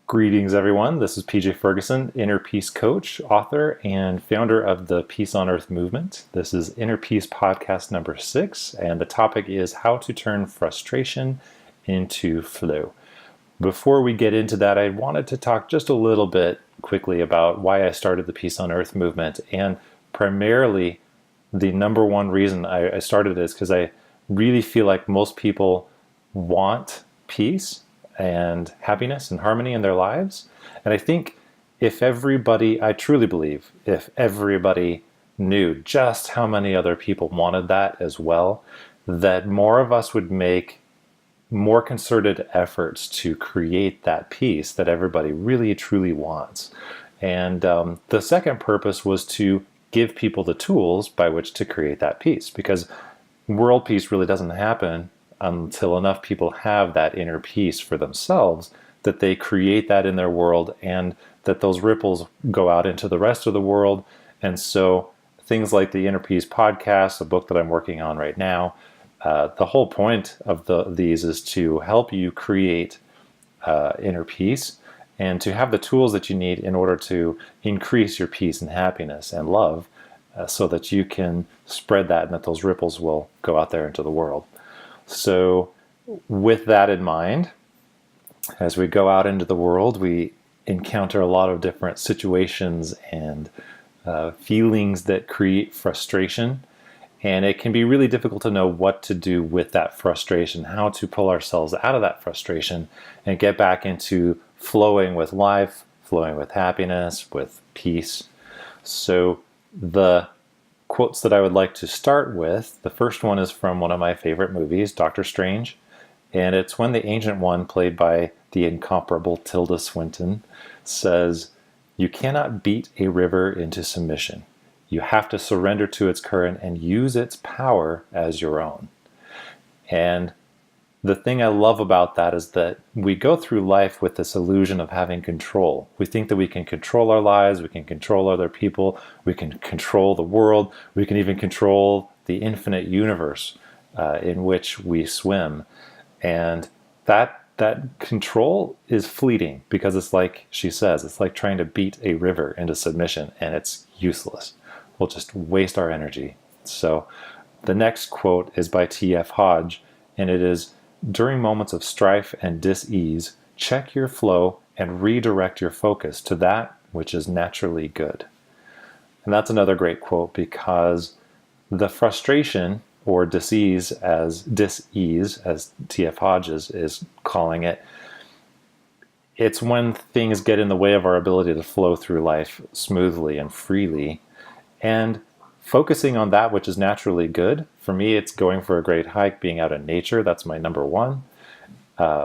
Greetings, everyone. This is PJ Ferguson, Inner Peace Coach, author, and founder of the Peace on Earth movement. This is Inner Peace podcast number 6, and the topic is how to turn frustration into flow. Before we get into that, I wanted to talk just a little bit quickly about why I started the Peace on Earth movement, and primarily the number one reason I started it is because I really feel like most people want peace and happiness and harmony in their lives. And I think I truly believe, if everybody knew just how many other people wanted that as well, that more of us would make more concerted efforts to create that peace that everybody really truly wants. And the second purpose was to give people the tools by which to create that peace, because world peace really doesn't happen until enough people have that inner peace for themselves, that they create that in their world and that those ripples go out into the rest of the world. And so things like the Inner Peace podcast, a book that I'm working on right now, the whole point of these is to help you create inner peace and to have the tools that you need in order to increase your peace and happiness and love, so that you can spread that and that those ripples will go out there into the world. So with that in mind, as we go out into the world, we encounter a lot of different situations and feelings that create frustration. And it can be really difficult to know what to do with that frustration, how to pull ourselves out of that frustration and get back into flowing with life, flowing with happiness, with peace. So the quotes that I would like to start with, the first one is from one of my favorite movies, Doctor Strange, and it's when the Ancient One, played by the incomparable Tilda Swinton, says, "You cannot beat a river into submission. You have to surrender to its current and use its power as your own." And the thing I love about that is that we go through life with this illusion of having control. We think that we can control our lives, we can control other people, we can control the world, we can even control the infinite universe in which we swim. And that control is fleeting, because it's like she says, it's like trying to beat a river into submission, and it's useless. We'll just waste our energy. So the next quote is by T.F. Hodge, and it is, "During moments of strife and dis-ease, check your flow and redirect your focus to that which is naturally good." And that's another great quote, because the frustration, or dis-ease as T.F. Hodge is calling it, it's when things get in the way of our ability to flow through life smoothly and freely. And focusing on that which is naturally good, for me, it's going for a great hike, being out in nature. That's my number one.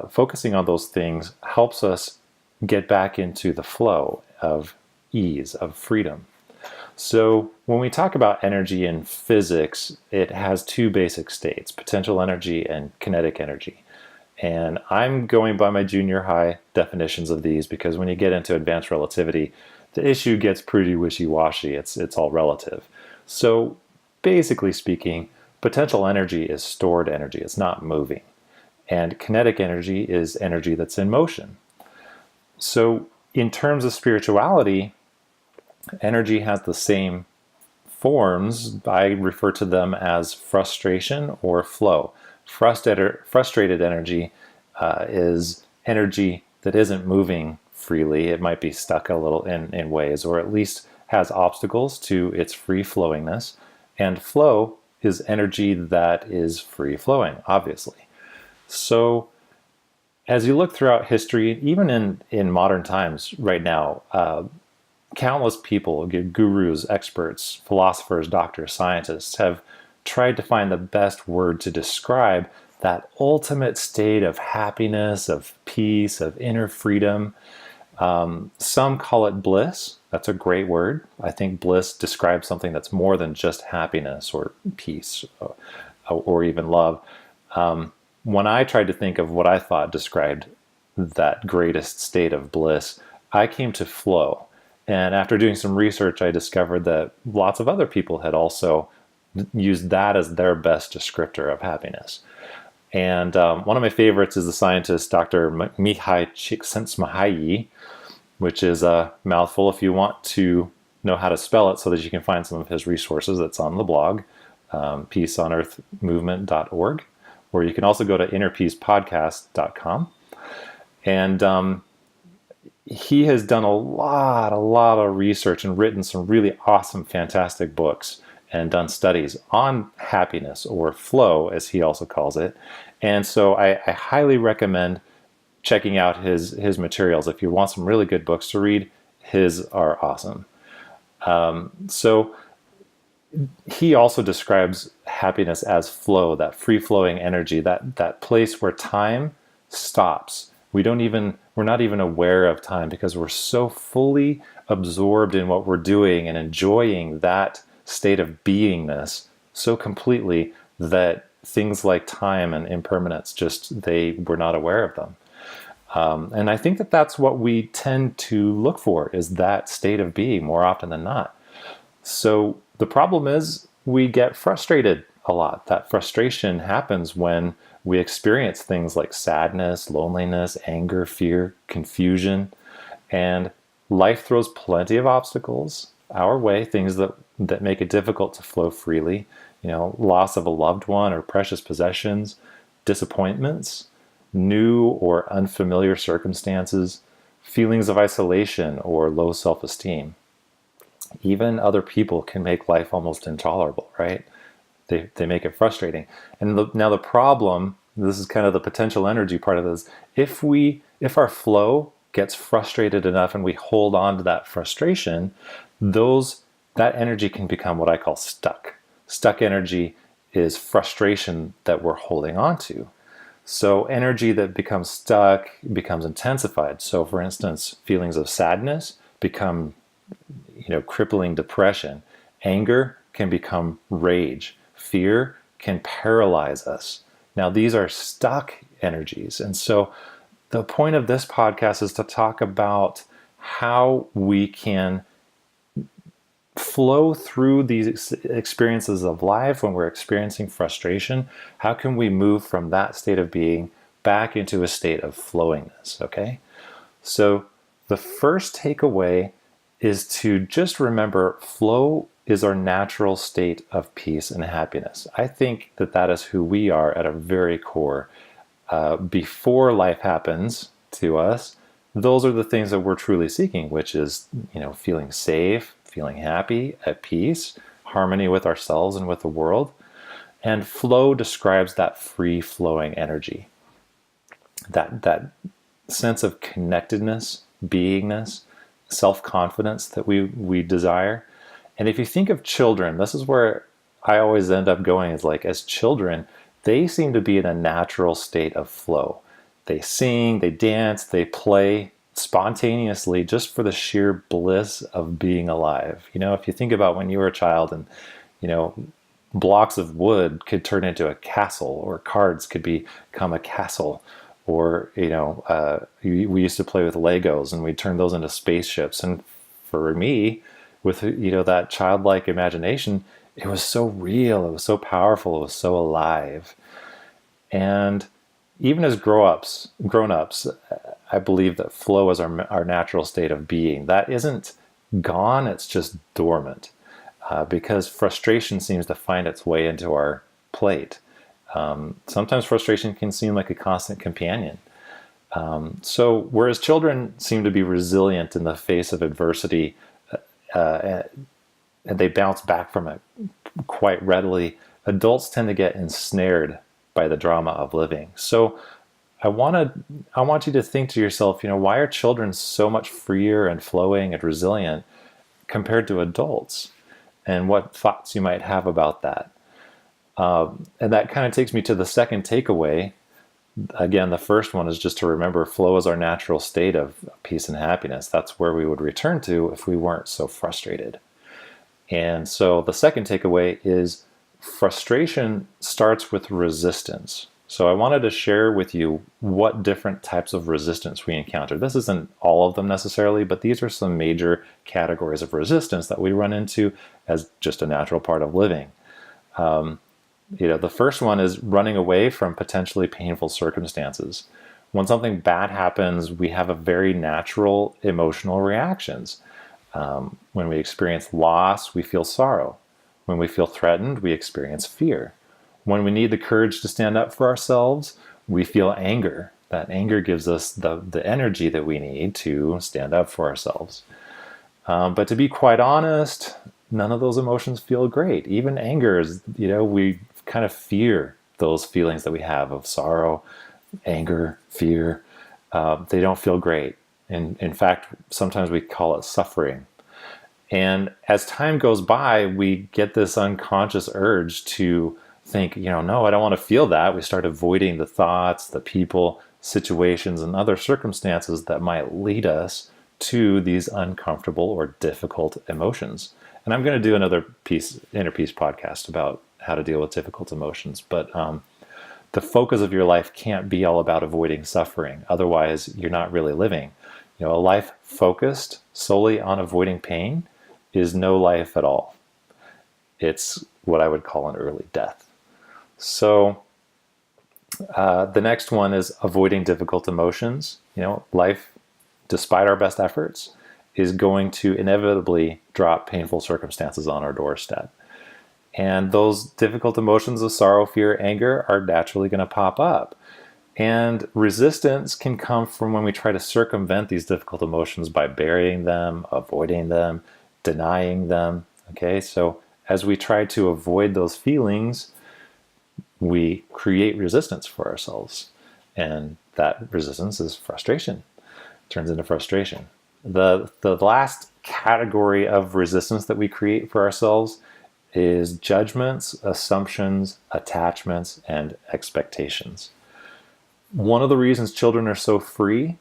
Focusing on those things helps us get back into the flow of ease, of freedom. So when we talk about energy in physics, it has two basic states, potential energy and kinetic energy. And I'm going by my junior high definitions of these, because when you get into advanced relativity, the issue gets pretty wishy-washy. It's all relative. So basically speaking, potential energy is stored energy. It's not moving. And kinetic energy is energy that's in motion. So in terms of spirituality, energy has the same forms. I refer to them as frustration or flow. Frustrated energy is energy that isn't moving freely. It might be stuck a little in ways, or at least has obstacles to its free flowingness. And flow is energy that is free flowing, obviously. So as you look throughout history, even in modern times right now, countless people, gurus, experts, philosophers, doctors, scientists, have tried to find the best word to describe that ultimate state of happiness, of peace, of inner freedom. Some call it bliss. That's a great word. I think bliss describes something that's more than just happiness or peace or even love. When I tried to think of what I thought described that greatest state of bliss, I came to flow. And after doing some research, I discovered that lots of other people had also used that as their best descriptor of happiness. And one of my favorites is the scientist, Dr. Mihai Csikszentmihalyi, which is a mouthful. If you want to know how to spell it so that you can find some of his resources, that's on the blog, peaceonearthmovement.org, or you can also go to innerpeacepodcast.com. And he has done a lot of research and written some really awesome, fantastic books and done studies on happiness, or flow, as he also calls it. And so I highly recommend checking out his materials. If you want some really good books to read, his are awesome. So he also describes happiness as flow, that free-flowing energy, that place where time stops. We're not even aware of time because we're so fully absorbed in what we're doing and enjoying that state of beingness so completely that things like time and impermanence, we're not aware of them. And I think that that's what we tend to look for, is that state of being more often than not. So the problem is we get frustrated a lot. That frustration happens when we experience things like sadness, loneliness, anger, fear, confusion, and life throws plenty of obstacles our way, things that make it difficult to flow freely. Loss of a loved one or precious possessions, disappointments, new or unfamiliar circumstances, feelings of isolation or low self-esteem. Even other people can make life almost intolerable, right? They make it frustrating. And now the problem, this is kind of the potential energy part of this, if our flow gets frustrated enough and we hold on to that frustration, that energy can become what I call stuck. Stuck energy is frustration that we're holding on to. So energy that becomes stuck becomes intensified. So for instance, feelings of sadness become crippling depression. Anger can become rage. Fear can paralyze us. Now, these are stuck energies. And so the point of this podcast is to talk about how we can flow through these experiences of life when we're experiencing frustration. How can we move from that state of being back into a state of flowingness, okay? So the first takeaway is to just remember flow is our natural state of peace and happiness. I think that is who we are at our very core. Before life happens to us, those are the things that we're truly seeking, which is, feeling safe, feeling happy, at peace, harmony with ourselves and with the world. And flow describes that free-flowing energy, that sense of connectedness, beingness, self-confidence that we desire. And if you think of children, this is where I always end up going, is like, as children, they seem to be in a natural state of flow. They sing, they dance, they play spontaneously just for the sheer bliss of being alive. If you think about when you were a child and, blocks of wood could turn into a castle, or cards could become a castle, or, we used to play with Legos and we'd turn those into spaceships. And for me, with, that childlike imagination, it was so real, it was so powerful, it was so alive. And even as grown-ups, I believe that flow is our natural state of being. That isn't gone, it's just dormant, because frustration seems to find its way into our plate. Sometimes frustration can seem like a constant companion. So whereas children seem to be resilient in the face of adversity, and they bounce back from it quite readily, adults tend to get ensnared by the drama of living. So I want you to think to yourself, why are children so much freer and flowing and resilient compared to adults? And what thoughts you might have about that. And that kind of takes me to the second takeaway. Again, the first one is just to remember flow is our natural state of peace and happiness. That's where we would return to if we weren't so frustrated. And so the second takeaway is frustration starts with resistance. So I wanted to share with you what different types of resistance we encounter. This isn't all of them necessarily, but these are some major categories of resistance that we run into as just a natural part of living. The first one is running away from potentially painful circumstances. When something bad happens, we have a very natural emotional reactions. When we experience loss, we feel sorrow. When we feel threatened, we experience fear. When we need the courage to stand up for ourselves, we feel anger. That anger gives us the energy that we need to stand up for ourselves. But to be quite honest, none of those emotions feel great. Even anger is, we kind of fear those feelings that we have of sorrow, anger, fear. They don't feel great. And in fact, sometimes we call it suffering. And as time goes by, we get this unconscious urge to think, no, I don't want to feel that. We start avoiding the thoughts, the people, situations, and other circumstances that might lead us to these uncomfortable or difficult emotions. And I'm going to do another Inner Peace podcast about how to deal with difficult emotions. But the focus of your life can't be all about avoiding suffering. Otherwise, you're not really living. A life focused solely on avoiding pain is no life at all. It's what I would call an early death. So the next one is avoiding difficult emotions. Life, despite our best efforts, is going to inevitably drop painful circumstances on our doorstep. And those difficult emotions of sorrow, fear, anger are naturally going to pop up. And resistance can come from when we try to circumvent these difficult emotions by burying them, avoiding them, denying them. Okay, so as we try to avoid those feelings, we create resistance for ourselves. And that resistance is frustration. It turns into frustration. The last category of resistance that we create for ourselves is judgments, assumptions, attachments, and expectations. One of the reasons children are so free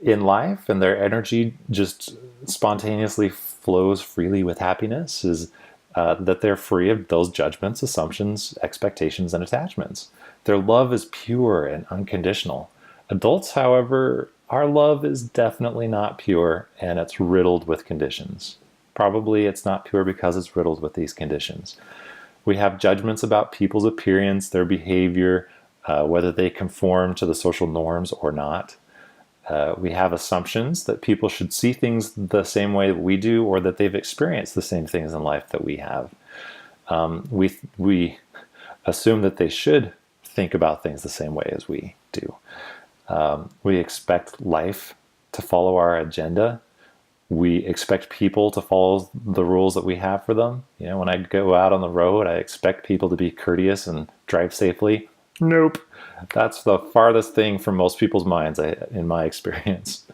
in life and their energy just spontaneously flows freely with happiness is that they're free of those judgments, assumptions, expectations, and attachments. Their love is pure and unconditional. Adults, however, our love is definitely not pure, and it's riddled with conditions. Probably it's not pure because it's riddled with these conditions. We have judgments about people's appearance, their behavior, whether they conform to the social norms or not. We have assumptions that people should see things the same way that we do, or that they've experienced the same things in life that we have. We assume that they should think about things the same way as we do. We expect life to follow our agenda. We expect people to follow the rules that we have for them. When I go out on the road, I expect people to be courteous and drive safely. Nope. That's the farthest thing from most people's minds, in my experience.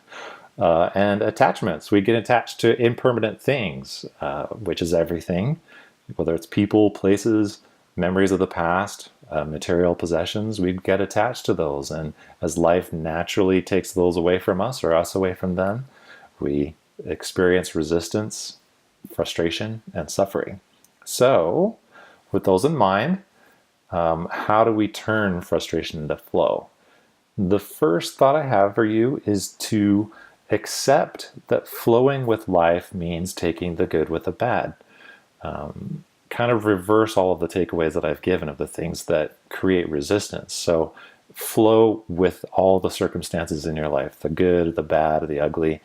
And attachments. We get attached to impermanent things, which is everything, whether it's people, places, memories of the past, material possessions. We get attached to those. And as life naturally takes those away from us or us away from them, we experience resistance, frustration, and suffering. So, with those in mind, how do we turn frustration into flow? The first thought I have for you is to accept that flowing with life means taking the good with the bad. Kind of reverse all of the takeaways that I've given of the things that create resistance. So flow with all the circumstances in your life, the good, the bad, the ugly.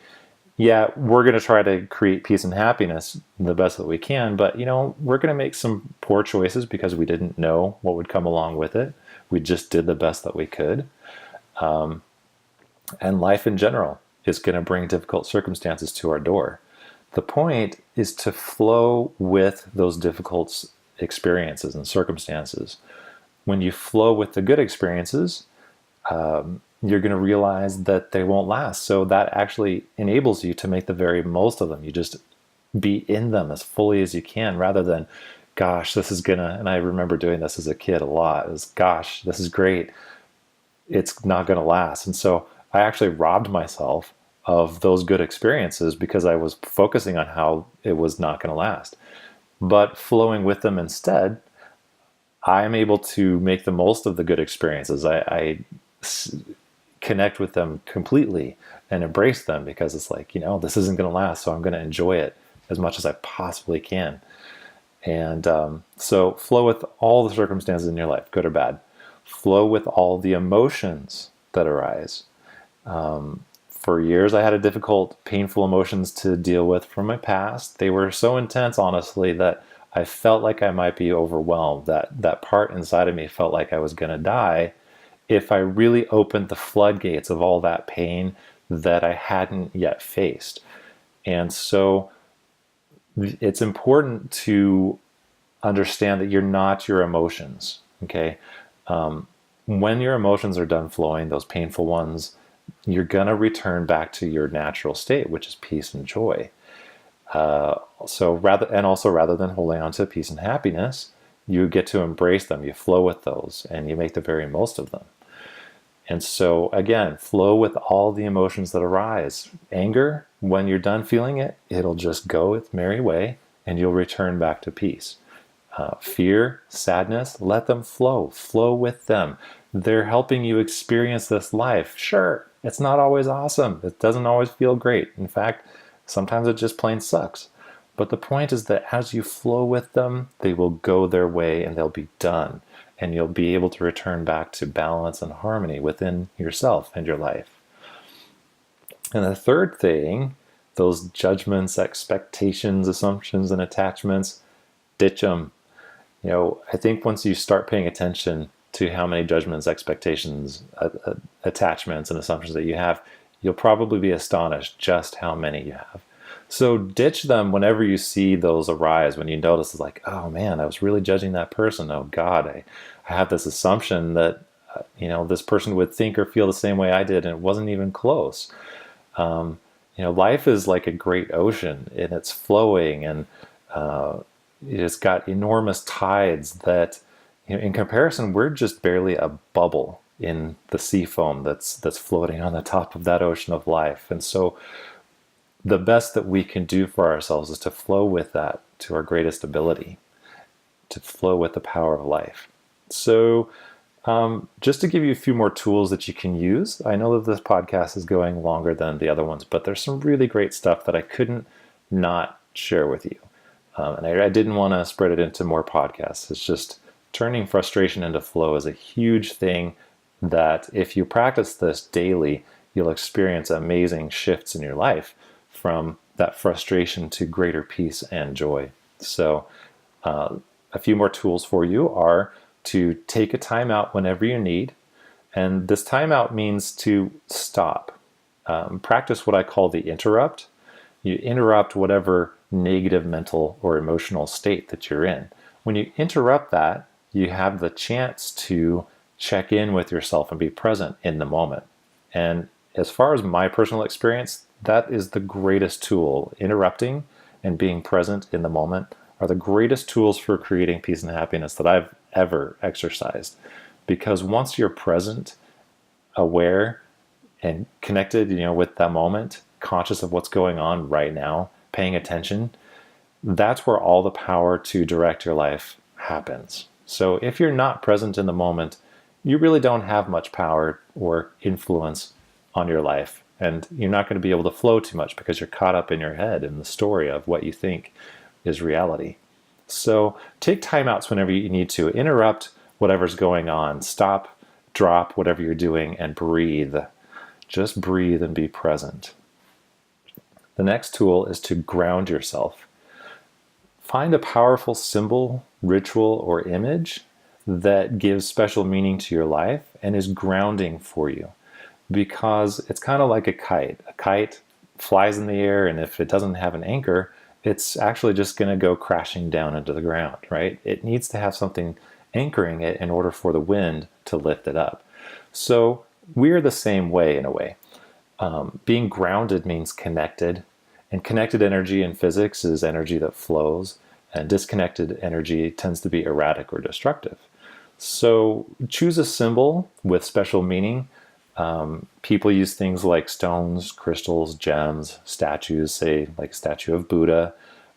Yeah, we're going to try to create peace and happiness the best that we can, but we're going to make some poor choices because we didn't know what would come along with it. We just did the best that we could. And life in general is going to bring difficult circumstances to our door. The point is to flow with those difficult experiences and circumstances. When you flow with the good experiences, you're going to realize that they won't last. So that actually enables you to make the very most of them. You just be in them as fully as you can, rather than, gosh, this is gonna, and I remember doing this as a kid a lot, is, gosh, this is great, it's not gonna last. And so I actually robbed myself of those good experiences because I was focusing on how it was not gonna last. But flowing with them instead, I am able to make the most of the good experiences. I connect with them completely and embrace them because it's like, this isn't going to last, so I'm going to enjoy it as much as I possibly can. And so flow with all the circumstances in your life, good or bad. Flow with all the emotions that arise. For years, I had a difficult, painful emotions to deal with from my past. They were so intense, honestly, that I felt like I might be overwhelmed. That part inside of me felt like I was going to die if I really opened the floodgates of all that pain that I hadn't yet faced. And so it's important to understand that you're not your emotions, okay? When your emotions are done flowing, those painful ones, you're going to return back to your natural state, which is peace and joy. Rather than holding on to peace and happiness, you get to embrace them, you flow with those, and you make the very most of them. And so, again, flow with all the emotions that arise. Anger, when you're done feeling it, it'll just go its merry way, and you'll return back to peace. Fear, sadness, let them flow. Flow with them. They're helping you experience this life. Sure, it's not always awesome. It doesn't always feel great. In fact, sometimes it just plain sucks. But the point is that as you flow with them, they will go their way and they'll be done. And you'll be able to return back to balance and harmony within yourself and your life. And the third thing, those judgments, expectations, assumptions, and attachments, ditch them. I think once you start paying attention to how many judgments, expectations, attachments, and assumptions that you have, you'll probably be astonished just how many you have. So ditch them whenever you see those arise, when you notice it's like, oh man, I was really judging that person. Oh God, I have this assumption that, this person would think or feel the same way I did, and it wasn't even close. Life is like a great ocean, and it's flowing, and it's got enormous tides that, in comparison, we're just barely a bubble in the sea foam that's floating on the top of that ocean of life. And so the best that we can do for ourselves is to flow with that to our greatest ability, to flow with the power of life. So just to give you a few more tools that you can use, I know that this podcast is going longer than the other ones, but there's some really great stuff that I couldn't not share with you. And I didn't want to spread it into more podcasts. It's just turning frustration into flow is a huge thing that if you practice this daily, you'll experience amazing shifts in your life from that frustration to greater peace and joy. So a few more tools for you are to take a time out whenever you need. And this timeout means to stop. Practice what I call the interrupt. You interrupt whatever negative mental or emotional state that you're in. When you interrupt that, you have the chance to check in with yourself and be present in the moment. And as far as my personal experience, that is the greatest tool. Interrupting and being present in the moment are the greatest tools for creating peace and happiness that I've ever exercised. Because once you're present, aware, and connected, with that moment, conscious of what's going on right now, paying attention, that's where all the power to direct your life happens. So if you're not present in the moment, you really don't have much power or influence on your life. And you're not going to be able to flow too much because you're caught up in your head in the story of what you think is reality. So take timeouts whenever you need to. Interrupt whatever's going on. Stop, drop whatever you're doing, and breathe. Just breathe and be present. The next tool is to ground yourself. Find a powerful symbol, ritual, or image that gives special meaning to your life and is grounding for you. Because it's kind of like a kite. A kite flies in the air, and if it doesn't have an anchor, it's actually just going to go crashing down into the ground, right? It needs to have something anchoring it in order for the wind to lift it up. So we're the same way in a way. Being grounded means connected, and connected energy in physics is energy that flows, and disconnected energy tends to be erratic or destructive. So choose a symbol with special meaning. People use things like stones, crystals, gems, statues, say like a statue of Buddha,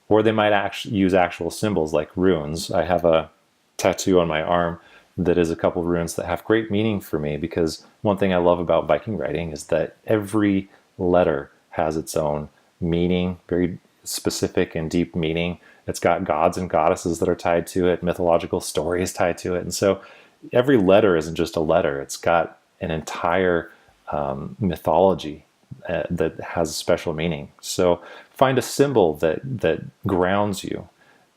or they might use actual symbols like runes. I have a tattoo on my arm that is a couple runes that have great meaning for me, because one thing I love about Viking writing is that every letter has its own meaning, very specific and deep meaning, It's got gods and goddesses that are tied to it, mythological stories tied to it. And so every letter isn't just a letter. It's got an entire mythology that has a special meaning. So find a symbol that grounds you.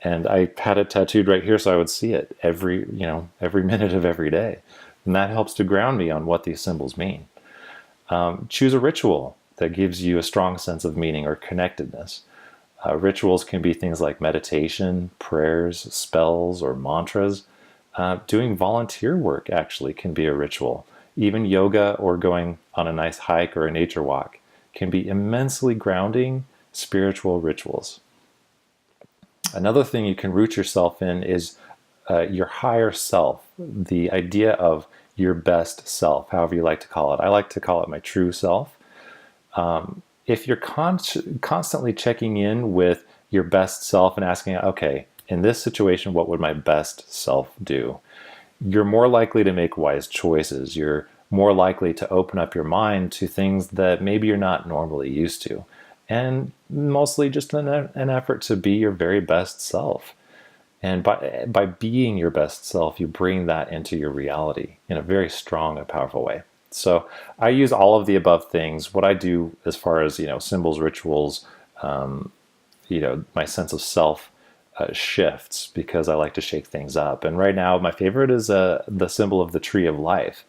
And I had it tattooed right here so I would see it every minute of every day. And that helps to ground me on what these symbols mean. Choose a ritual that gives you a strong sense of meaning or connectedness. Rituals can be things like meditation, prayers, spells, or mantras. Doing volunteer work actually can be a ritual. Even yoga or going on a nice hike or a nature walk can be immensely grounding spiritual rituals. Another thing you can root yourself in is your higher self, the idea of your best self, however you like to call it. I like to call it my true self. If you're constantly checking in with your best self and asking, okay, in this situation, what would my best self do? You're more likely to make wise choices. You're more likely to open up your mind to things that maybe you're not normally used to. And mostly just an effort to be your very best self. And by being your best self, you bring that into your reality in a very strong and powerful way. So I use all of the above things. What I do as far as, symbols, rituals, my sense of self shifts because I like to shake things up. And right now, my favorite is the symbol of the tree of life.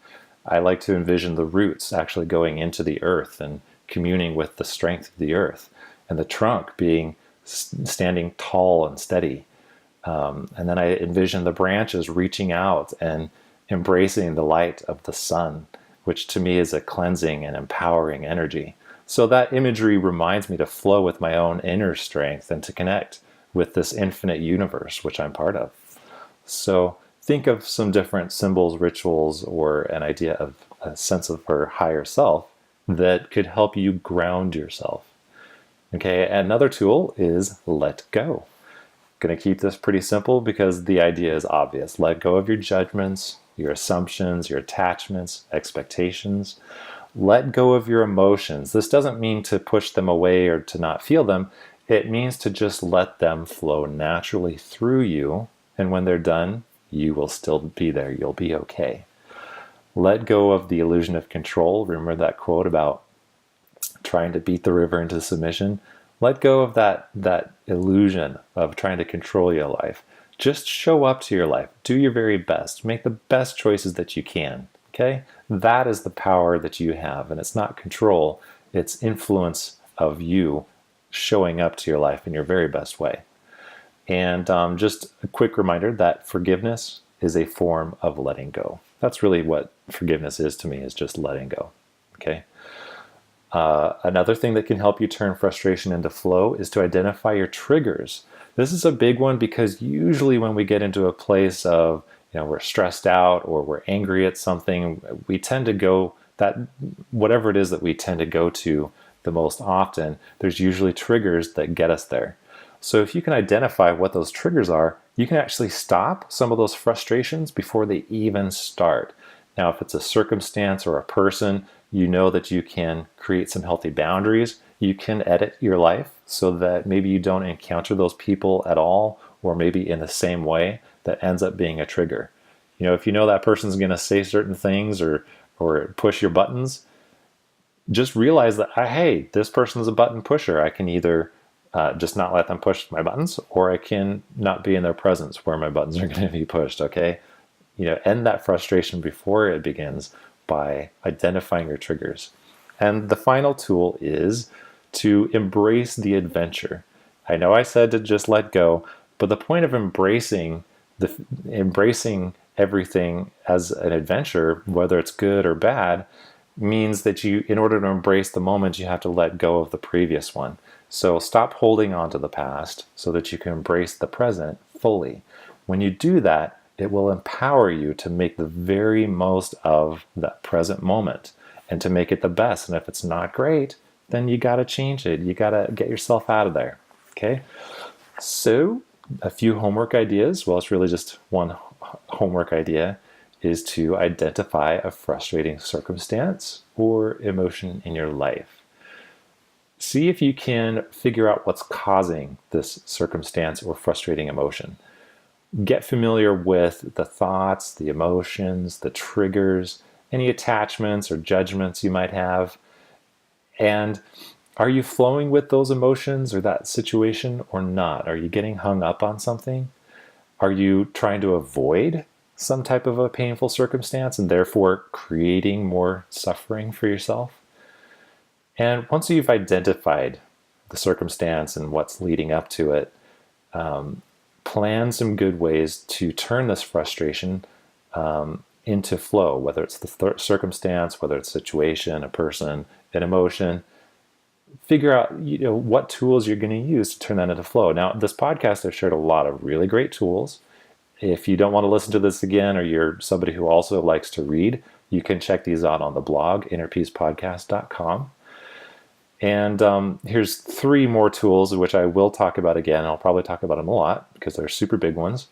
I like to envision the roots actually going into the earth and communing with the strength of the earth, and the trunk being standing tall and steady. And then I envision the branches reaching out and embracing the light of the sun, which to me is a cleansing and empowering energy. So that imagery reminds me to flow with my own inner strength and to connect with this infinite universe, which I'm part of. So think of some different symbols, rituals, or an idea of a sense of her higher self that could help you ground yourself. Okay, another tool is let go. Going to keep this pretty simple because the idea is obvious. Let go of your judgments, your assumptions, your attachments, expectations. Let go of your emotions. This doesn't mean to push them away or to not feel them. It means to just let them flow naturally through you. And when they're done, you will still be there. You'll be okay. Let go of the illusion of control. Remember that quote about trying to beat the river into submission? Let go of that illusion of trying to control your life. Just show up to your life. Do your very best. Make the best choices that you can. Okay? That is the power that you have. And it's not control. It's influence of you showing up to your life in your very best way. And just a quick reminder that forgiveness is a form of letting go. That's really what forgiveness is to me, is just letting go. Okay? Another thing that can help you turn frustration into flow is to identify your triggers. This is a big one because usually when we get into a place of, we're stressed out or we're angry at something, we tend to go that, whatever it is that we tend to go to the most often, there's usually triggers that get us there. So if you can identify what those triggers are, you can actually stop some of those frustrations before they even start. Now, if it's a circumstance or a person, you know that you can create some healthy boundaries. You can edit your life so that maybe you don't encounter those people at all, or maybe in the same way that ends up being a trigger. If you know that person's going to say certain things or push your buttons, just realize that, hey, this person's a button pusher. I can either just not let them push my buttons, or I can not be in their presence where my buttons are going to be pushed, okay? End that frustration before it begins by identifying your triggers. And the final tool is to embrace the adventure. I know I said to just let go, but the point of embracing everything as an adventure, whether it's good or bad, means that in order to embrace the moment, you have to let go of the previous one. So stop holding on to the past so that you can embrace the present fully. When you do that, it will empower you to make the very most of that present moment and to make it the best. And if it's not great, then you got to change it. You got to get yourself out of there. Okay? So a few homework ideas. Well, it's really just one homework idea, is to identify a frustrating circumstance or emotion in your life. See if you can figure out what's causing this circumstance or frustrating emotion. Get familiar with the thoughts, the emotions, the triggers, any attachments or judgments you might have. And are you flowing with those emotions or that situation or not? Are you getting hung up on something? Are you trying to avoid some type of a painful circumstance and therefore creating more suffering for yourself? And once you've identified the circumstance and what's leading up to it, plan some good ways to turn this frustration into flow, whether it's the circumstance, whether it's a situation, a person, an emotion. Figure out what tools you're going to use to turn that into flow. Now, this podcast, I've shared a lot of really great tools. If you don't want to listen to this again, or you're somebody who also likes to read, you can check these out on the blog, innerpeacepodcast.com. And here's 3 more tools, which I will talk about again. I'll probably talk about them a lot because they're super big ones.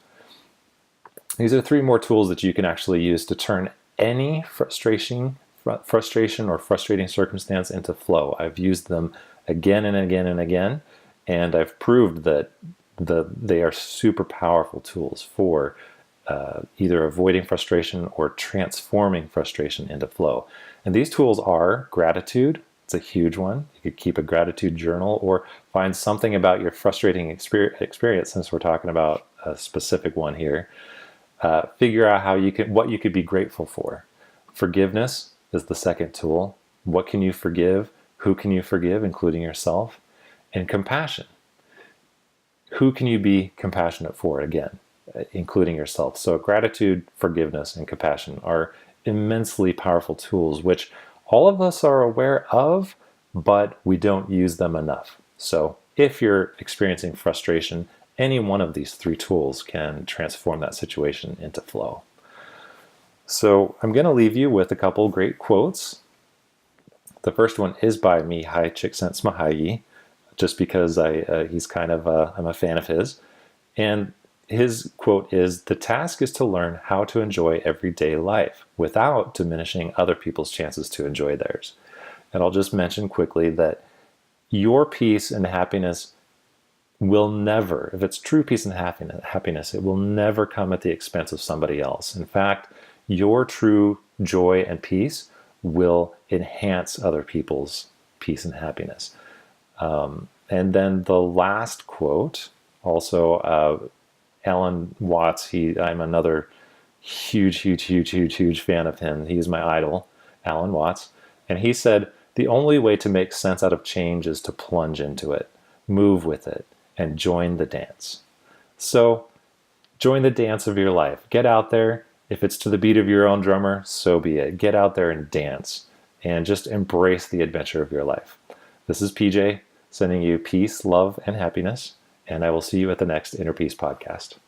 These are 3 more tools that you can actually use to turn any frustration or frustrating circumstance into flow. I've used them again and again and again, and I've proved that they are super powerful tools for either avoiding frustration or transforming frustration into flow. And these tools are gratitude. It's a huge one. You could keep a gratitude journal or find something about your frustrating experience, since we're talking about a specific one here. Figure out what you could be grateful for. Forgiveness is the second tool. What can you forgive? Who can you forgive, including yourself? And compassion. Who can you be compassionate for, again, including yourself? So gratitude, forgiveness, and compassion are immensely powerful tools, which all of us are aware of, but we don't use them enough. So if you're experiencing frustration, any one of these 3 tools can transform that situation into flow. So I'm going to leave you with a couple great quotes. The first one is by Mihaly Csikszentmihalyi, just because he's kind of I'm a fan of his. And his quote is, "The task is to learn how to enjoy everyday life without diminishing other people's chances to enjoy theirs." And I'll just mention quickly that your peace and happiness will never, if it's true peace and happiness, it will never come at the expense of somebody else. In fact, your true joy and peace will enhance other people's peace and happiness. And then the last quote, also Alan Watts, I'm another huge fan of him. He's my idol, Alan Watts. And he said, "The only way to make sense out of change is to plunge into it, move with it, and join the dance." So join the dance of your life. Get out there. If it's to the beat of your own drummer, so be it. Get out there and dance and just embrace the adventure of your life. This is PJ, sending you peace, love, and happiness, and I will see you at the next Inner Peace podcast.